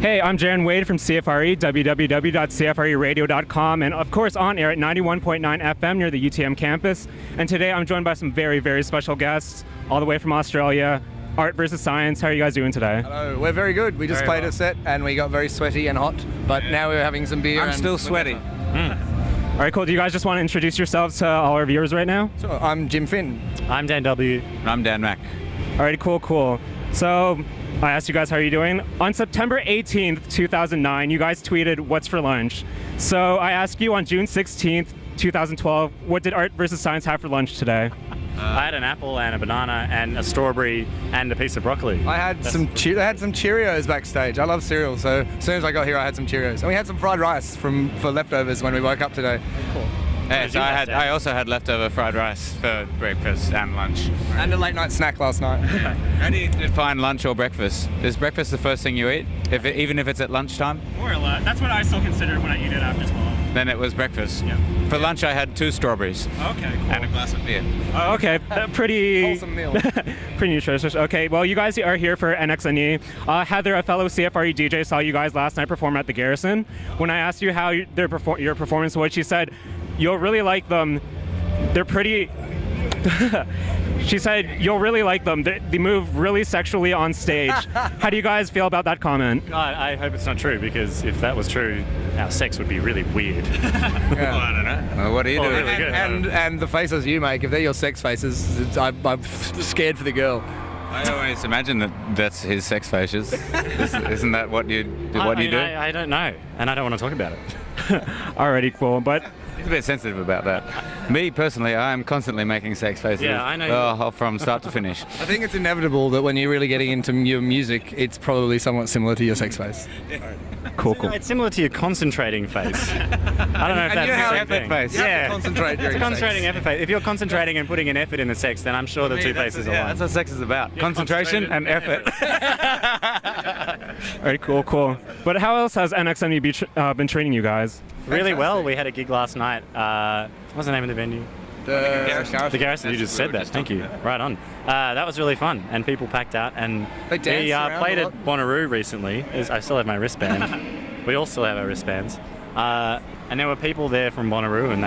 Hey, I'm Jaron Wade from CFRE, www.cfreradio.com, and of course on air at 91.9 FM near the UTM campus. And today I'm joined by some very, very special guests, all the way from Australia. Art versus Science. How are you guys doing today? Hello, we're very good. We just played a set and we got very sweaty and hot, but now we're having some beer. I'm still sweaty. All right, cool. Do you guys just want to introduce yourselves to all our viewers right now? Sure. I'm Jim Finn. I'm Dan W. And I'm Dan Mack. All right, cool. So I asked you guys how are you doing. On September 18th, 2009, you guys tweeted, "What's for lunch?" So I asked you on June 16th, 2012, what did Art versus Science have for lunch today? I had an apple and a banana and a strawberry and a piece of broccoli. I had some Cheerios backstage. I love cereal, so as soon as I got here, I had some Cheerios. And we had some fried rice for leftovers when we woke up today. Cool. Yeah, so I also had leftover fried rice for breakfast and lunch. And a late night snack last night. How do you define lunch or breakfast? Is breakfast the first thing you eat, even if it's at lunchtime? More or less. That's what I still consider when I eat it after 12. Then it was breakfast. Yeah. For lunch, I had 2 strawberries. Okay, cool. And a glass of beer. Okay, pretty Wholesome meal. pretty nutritious. Okay, well, you guys are here for NXNE. Heather, a fellow CFRE DJ, saw you guys last night perform at the Garrison. When I asked you how your performance was, she said, "You'll really like them. They're pretty." She said, "You'll really like them. They move really sexually on stage." How do you guys feel about that comment? I hope it's not true, because if that was true, our sex would be really weird. Well, I don't know. Well, what are you doing? Really good. And the faces you make, if they're your sex faces, I'm scared for the girl. I always imagine that's his sex faces. Isn't that what you do? I don't know, and I don't want to talk about it. Alrighty, cool. But He's a bit sensitive about that. Me, personally, I am constantly making sex faces. Yeah, I know. From start to finish. I think it's inevitable that when you're really getting into your music, it's probably somewhat similar to your sex face. cool. It's similar to your concentrating face. I don't know if And that's you know the how same effort thing. face. You have to Yeah. concentrate during Concentrating sex. effort face. If you're concentrating and putting an effort in the sex, then I'm sure the two faces Yeah, align. that's what sex is about. Yeah, Concentration and effort. Alright, cool. But how else has NXNE been treating you guys? Really well. We had a gig last night. What's the name of the venue? The Garrison. You just said that. Thank you. Right on. That was really fun, and people packed out. And They danced we around played a at lot. Bonnaroo recently. I still have my wristband. We all still have our wristbands. And there were people there from Bonnaroo, and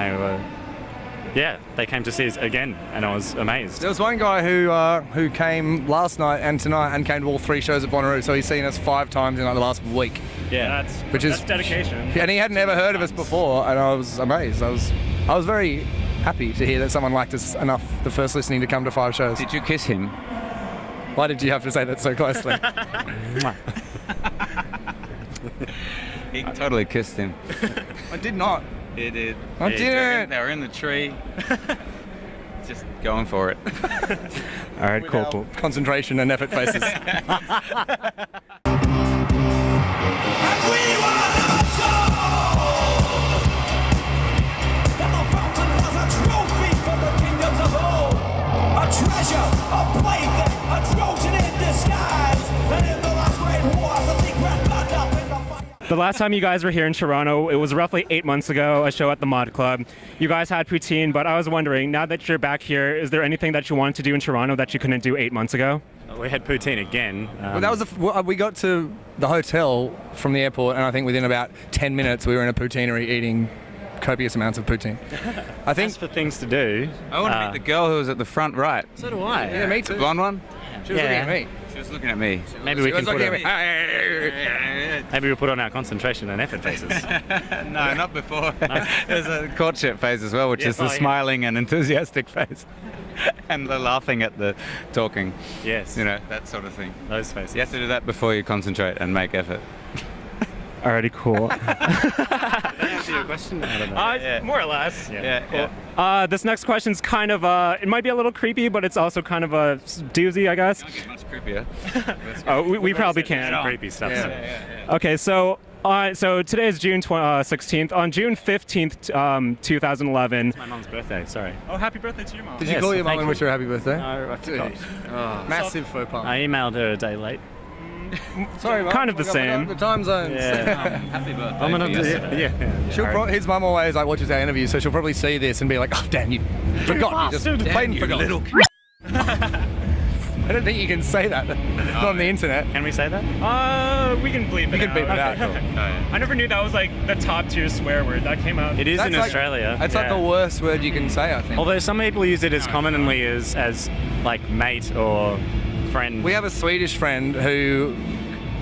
they came to see us again, and I was amazed. There was one guy who came last night and tonight and came to all 3 shows at Bonnaroo, so he's seen us 5 times in like the last week. Yeah. That's dedication. And he hadn't ever heard of us before, and I was amazed. I was very happy to hear that someone liked us enough the first listening to come to 5 shows. Did you kiss him? Why did you have to say that so closely? He totally kissed him. I did not. He did. I didn't. They were in the tree. Just going for it. Alright, With cool. our concentration and effort faces. The last time you guys were here in Toronto, it was roughly 8 months ago, a show at the Mod Club. You guys had poutine, but I was wondering, now that you're back here, is there anything that you wanted to do in Toronto that you couldn't do 8 months ago? We had poutine again. Well, that was we got to the hotel from the airport, and I think within about 10 minutes we were in a poutineery eating copious amounts of poutine. I think. As for things to do. I want to meet the girl who was at the front right. So do I. Yeah, me The too. blonde one? She was looking at me. She was looking at me. Maybe we She can was put looking on, at me. maybe we'll put on our concentration and effort faces. No, not before. There's a courtship phase as well, which Yes, is the yeah. smiling and enthusiastic phase. And the laughing at the talking. Yes. You know, that sort of thing. Those faces. You have to do that before you concentrate and make effort. Alrighty, cool. Did that answer your question? I don't know. Yeah. More or less. Yeah. This next question's kind of, it might be a little creepy, but it's also kind of a doozy, I guess. Can't get much creepier. Oh, we probably Some can. creepy stuff. Yeah. So. Okay, so today is June 16th. On June 15th, 2011. My mum's birthday, sorry. Oh, happy birthday to your mom. Did you Yes, call your mum thank and you. wish her a happy birthday? No, I forgot. Massive faux pas. I emailed her a day late. Sorry, Mum. Kind of the same. The time zones. Happy birthday. I'm gonna for do yesterday. His mum always like watches our interviews, so she'll probably see this and be like, "Oh, Dan, you forgot. You just plain forgot." I don't think you can say that. Not on the internet. Can we say that? We can bleep it You can out. beep it out. Cool. I never knew that was like the top tier swear word that came out. It is in That's like- Australia. That's like the worst word you can say, I think. Although some people use it as commonly as like mate or friend. We have a Swedish friend who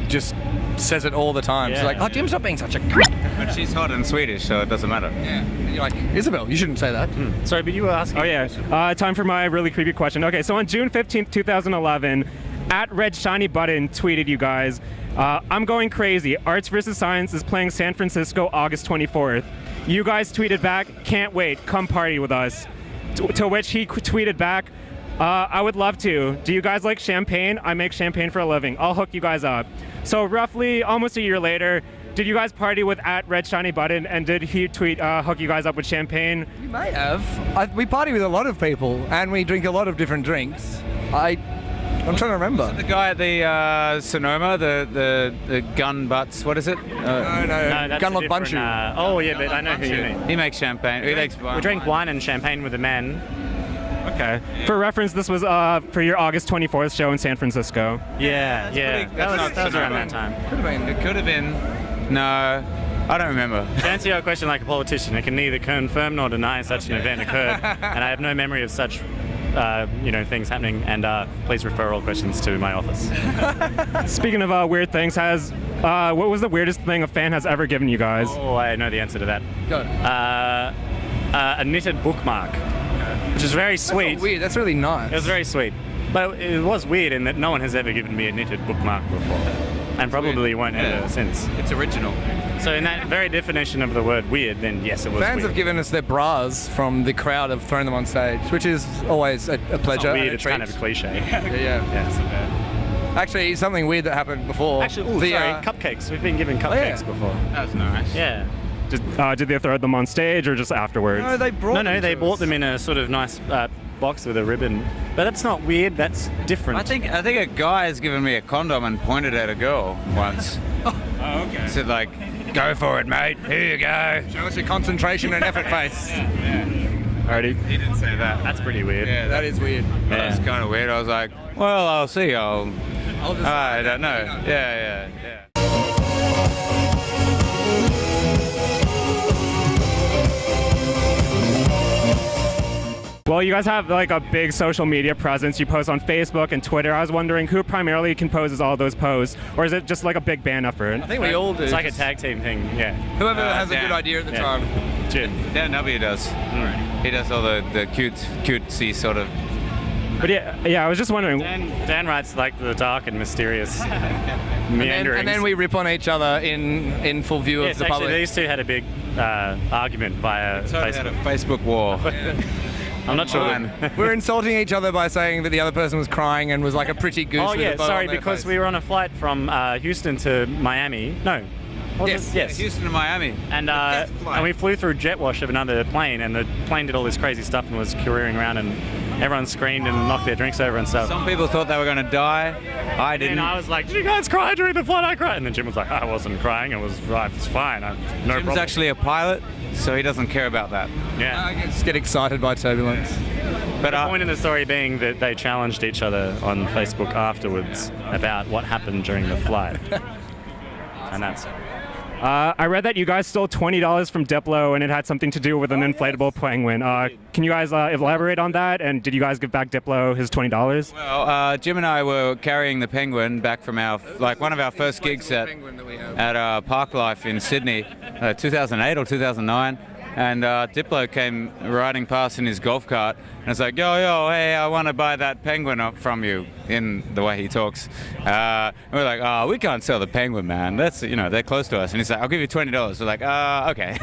just says it all the time. She's Yeah. like, "Oh, Jim, stop being such a." But she's hot and Swedish, so it doesn't matter. Yeah. And you're like, Isabel, you shouldn't say that. Sorry, but you were asking. Oh yeah. Time for my really creepy question. Okay, so on June 15th, 2011, at Red Shiny Button tweeted you guys, "I'm going crazy. Arts vs. Science is playing San Francisco August 24th." You guys tweeted back, "Can't wait. Come party with us." To which he tweeted back, "I would love to. Do you guys like champagne? I make champagne for a living. I'll hook you guys up." So roughly almost a year later, did you guys party with at Red Shiny Button, and did he tweet hook you guys up with champagne? You may have. We party with a lot of people, and we drink a lot of different drinks. I'm trying to remember. The guy at the Sonoma, the gun butts, what is it? No, No, that's a Gunlock different, Bunchu. oh yeah, but I know who you mean. He makes champagne. He makes We drank wine and champagne with the men. Okay. For reference, this was for your August 24th show in San Francisco. Yeah, yeah. pretty- That was, that's that was not around Sonoma. that time. Could have been. It could have been. No, I don't remember. To answer your question like a politician, I can neither confirm nor deny such an event occurred, and I have no memory of such, things happening. And please refer all questions to my office. Speaking of weird things, what was the weirdest thing a fan has ever given you guys? Oh, I know the answer to that. Go. A knitted bookmark, which is very sweet. That's weird. That's really nice. It was very sweet, but it was weird in that no one has ever given me a knitted bookmark before, and probably won't ever since. It's original. So in that very definition of the word weird, then yes, it was Fans weird. have given us their bras from the crowd have thrown them on stage, which is always a It's pleasure. not and weird, a it's treat. kind of a cliche. Yeah. Actually, something weird that happened before. Actually, oh, The, sorry, cupcakes. We've been given cupcakes yeah. before. That's nice. Yeah. Did they throw them on stage or just afterwards? No, they brought. No, them they to bought us. them in a sort of nice box with a ribbon. But that's not weird, that's different. I think a guy has given me a condom and pointed at a girl once. Oh, okay. Said like, "Go for it, mate. Here you go." Show us your concentration and effort face. Alrighty. He didn't say that. That's pretty weird. Yeah, That is weird. that was kind of weird. I was like, "Well, I'll see. I'll just I don't know. Yeah. Well, you guys have like a big social media presence. You post on Facebook and Twitter. I was wondering who primarily composes all those posts, or is it just like a big band effort? I think we all do. It's like a tag team thing, yeah. Whoever has a Dan. good idea at the Yeah. time. Dan W does. He does all the cutesy sort of. But yeah, I was just wondering. Dan writes like the dark and mysterious meanderings. And then we rip on each other in full view Yes, of the actually, public. these two had a big argument via Totally had a Facebook. Facebook war. I'm not sure. Fine. We're insulting each other by saying that the other person was crying and was like a pretty goose. Oh with a yeah, bow sorry, on their because face. we were on a flight from Houston to Miami. No. Was Yes. it? Yes. Houston to Miami. And fifth flight. and we flew through jet wash of another plane, and the plane did all this crazy stuff and was careering around, and everyone screamed and knocked their drinks over and stuff. Some people thought they were going to die. I didn't. And I was like, "Did you guys cry during the flight? I cried." And then Jim was like, "I wasn't crying. It was right. It's fine. No Jim's problem." actually a pilot, so he doesn't care about that. Yeah. I just get excited by turbulence. But The point in the story being that they challenged each other on Facebook afterwards about what happened during the flight. And that's I read that you guys stole $20 from Diplo, and it had something to do with an inflatable penguin. Can you guys elaborate on that? And did you guys give back Diplo his $20? well, Jim and I were carrying the penguin back from one of our first gigs at Parklife in Sydney, 2008 or 2009. And Diplo came riding past in his golf cart, and it's like, yo, hey, I want to buy that penguin up from you, in the way he talks. And we're like, oh, we can't sell the penguin, man. That's, they're close to us. And he's like, I'll give you $20. We're like, okay.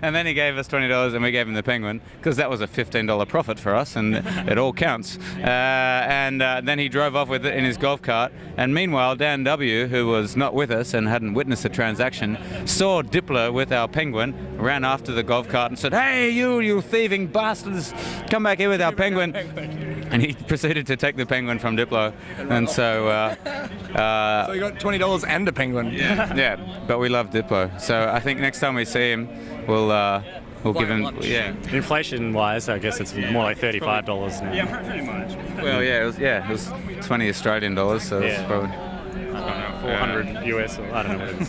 And then he gave us $20, and we gave him the penguin, because that was a $15 profit for us, and it all counts. And then he drove off with it in his golf cart. And meanwhile, Dan W, who was not with us and hadn't witnessed the transaction, saw Diplo with our penguin, ran after the golf cart and said, hey, you thieving bastards, come back here with our penguin. And he proceeded to take the penguin from Diplo. And so... So you got $20 and a penguin. yeah, but we love Diplo. So I think next time we see him, we'll We'll Buy give him, lunch. yeah. Inflation-wise, I guess it's more like $35 now. Yeah, pretty much. Well, it was 20 Australian dollars, so it's Yeah. probably I don't know, 400 US, or I don't know what it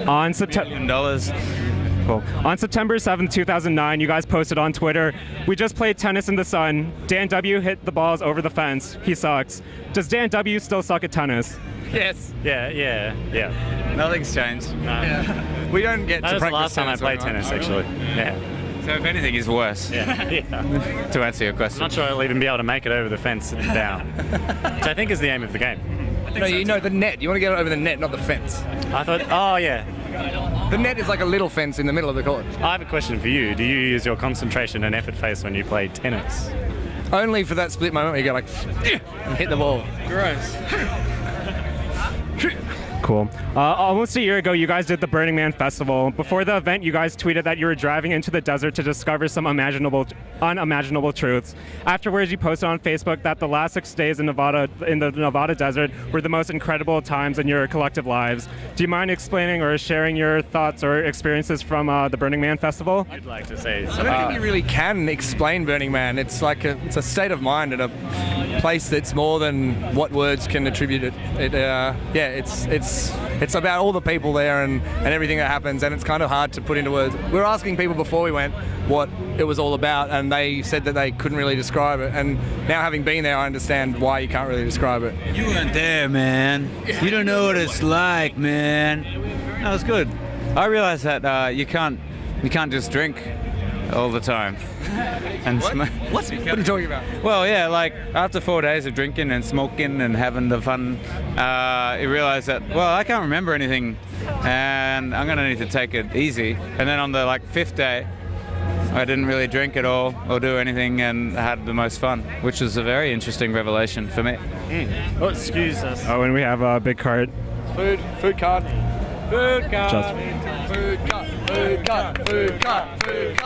is. On September. $1,000. Cool. On September 7th, 2009, you guys posted on Twitter, "We just played tennis in the sun. Dan W hit the balls over the fence. He sucks. Does Dan W still suck at tennis?" Yes. Yeah. Nothing's changed. We don't get That to was the practice last time I tennis played very much. tennis, actually. Yeah. So if anything, he's worse. Yeah. To answer your I'm question. not sure I'll even be able to make it over the fence and down, which I think is the aim of the game. No, you know the net. You want to get it over the net, not the fence. I thought, oh yeah. The net is like a little fence in the middle of the court. I have a question for you. Do you use your concentration and effort face when you play tennis? Only for that split moment where you go like, and hit the ball. Gross. Cool. Almost a year ago, you guys did the Burning Man Festival. Before the event, you guys tweeted that you were driving into the desert to discover some unimaginable truths. Afterwards, you posted on Facebook that the last 6 days in the Nevada desert were the most incredible times in your collective lives. Do you mind explaining or sharing your thoughts or experiences from the Burning Man Festival? I'd like to say. I don't think you really can explain Burning Man. It's like it's a state of mind and a place that's more than what words can attribute it. It's about all the people there and everything that happens, and it's kind of hard to put into words. We were asking people before we went what it was all about, and they said that they couldn't really describe it. And now having been there, I understand why you can't really describe it. You weren't there, man. You don't know what it's like, man. No, it's good. I realized that you can't just drink all the time. And What are you talking about? Well, yeah, like after 4 days of drinking and smoking and having the fun, you realize that, well, I can't remember anything and I'm going to need to take it easy. And then on the fifth day, I didn't really drink at all or do anything and had the most fun, which was a very interesting revelation for me. Oh, excuse us. Oh, and we have a big cart. Food card. Food card. Food card. Food card. Food card. Food card. Food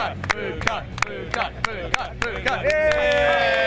card. Food card. Food card. Food card. Yay!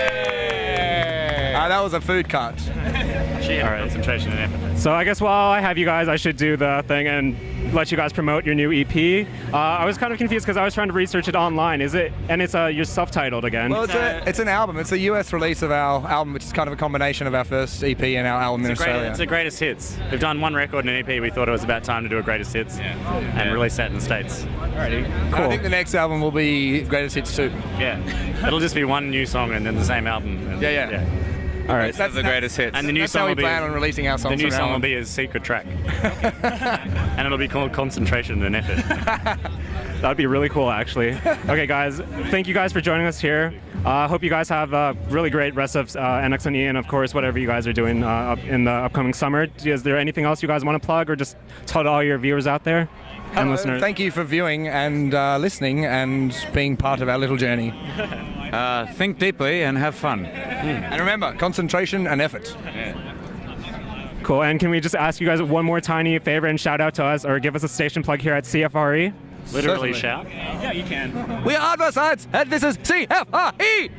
That was a food cart. She had concentration and effort. So I guess while I have you guys, I should do the thing and let you guys promote your new EP. I was kind of confused because I was trying to research it online. Is it? And it's you're self-titled again. Well, it's an album. It's a US release of our album, which is kind of a combination of our first EP and our album in Australia. It's a greatest hits. We've done one record and an EP. We thought it was about time to do a greatest hits and release that in the States. Alrighty. Cool. I think the next album will be greatest hits too. Yeah. It'll just be one new song and then the same album. And, Yeah. All right. That's the greatest hits. And the new That's song how we will be plan on releasing our songs. the new from song now will on. be his secret track. And it'll be called Concentration and Effort. That'd be really cool, actually. Okay, guys, thank you guys for joining us here. Hope you guys have a really great rest of NXNE and, of course, whatever you guys are doing in the upcoming summer. Is there anything else you guys want to plug or just tell to all your viewers out there and listeners? Thank you for viewing and listening and being part of our little journey. Think deeply and have fun. And remember, concentration and effort. Cool. And can we just ask you guys one more tiny favor and shout out to us or give us a station plug here at CFRE? Literally Certainly. shout. Yeah, you can. We are Adversides, and this is CFRE!